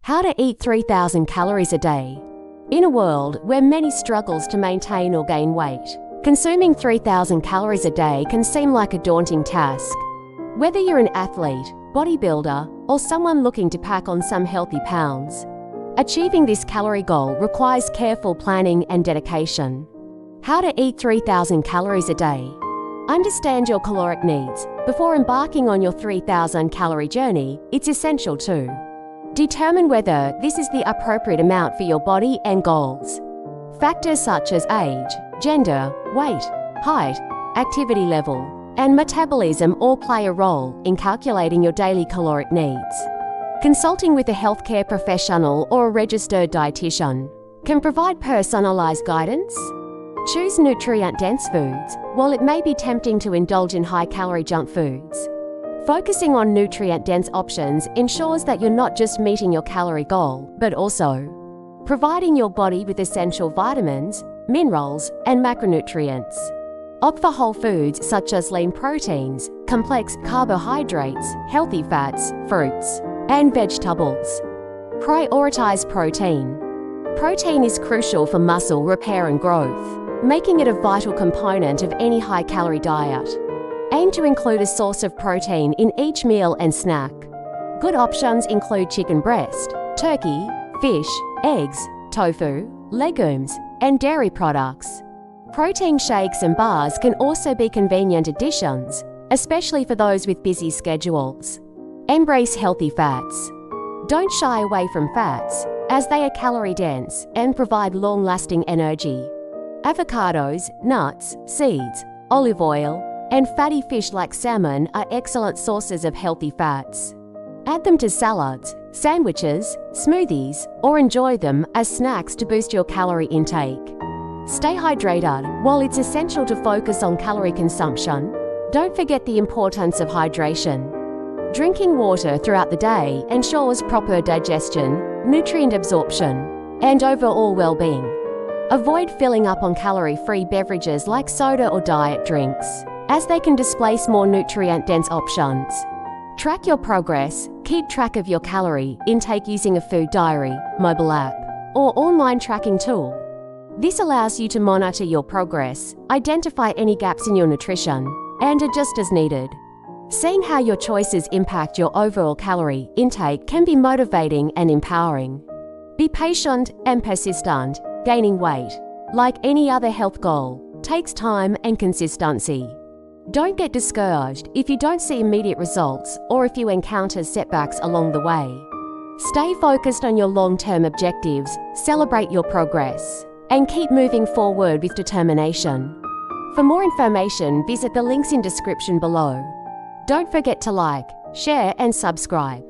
How to eat 3,000 calories a day. In a world where many struggles to maintain or gain weight, consuming 3,000 calories a day can seem like a daunting task. Whether you're an athlete, bodybuilder, or someone looking to pack on some healthy pounds, achieving this calorie goal requires careful planning and dedication. How to eat 3,000 calories a day. Understand your caloric needs. Before embarking on your 3,000 calorie journey, it's essential to determine whether this is the appropriate amount for your body and goals. Factors such as age, gender, weight, height, activity level, and metabolism all play a role in calculating your daily caloric needs. Consulting with a healthcare professional or a registered dietitian can provide personalized guidance. Choose nutrient-dense foods. While it may be tempting to indulge in high-calorie junk foods, focusing on nutrient-dense options ensures that you're not just meeting your calorie goal, but also providing your body with essential vitamins, minerals, and macronutrients. Opt for whole foods such as lean proteins, complex carbohydrates, healthy fats, fruits, and vegetables. Prioritize protein. Protein is crucial for muscle repair and growth, making it a vital component of any high-calorie diet. Aim to include a source of protein in each meal and snack. Good options include chicken breast, turkey, fish, eggs, tofu, legumes, and dairy products. Protein shakes and bars can also be convenient additions, especially for those with busy schedules. Embrace healthy fats. Don't shy away from fats, as they are calorie-dense and provide long-lasting energy. Avocados, nuts, seeds, olive oil, and fatty fish like salmon are excellent sources of healthy fats. Add them to salads, sandwiches, smoothies, or enjoy them as snacks to boost your calorie intake. Stay hydrated. While it's essential to focus on calorie consumption, don't forget the importance of hydration. Drinking water throughout the day ensures proper digestion, nutrient absorption, and overall well-being. Avoid filling up on calorie-free beverages like soda or diet drinks, as they can displace more nutrient-dense options. Track your progress. Keep track of your calorie intake using a food diary, mobile app, or online tracking tool. This allows you to monitor your progress, identify any gaps in your nutrition, and adjust as needed. Seeing how your choices impact your overall calorie intake can be motivating and empowering. Be patient and persistent. Gaining weight, like any other health goal, takes time and consistency. Don't get discouraged if you don't see immediate results or if you encounter setbacks along the way. Stay focused on your long-term objectives, celebrate your progress, and keep moving forward with determination. For more information, visit the links in description below. Don't forget to like, share, and subscribe.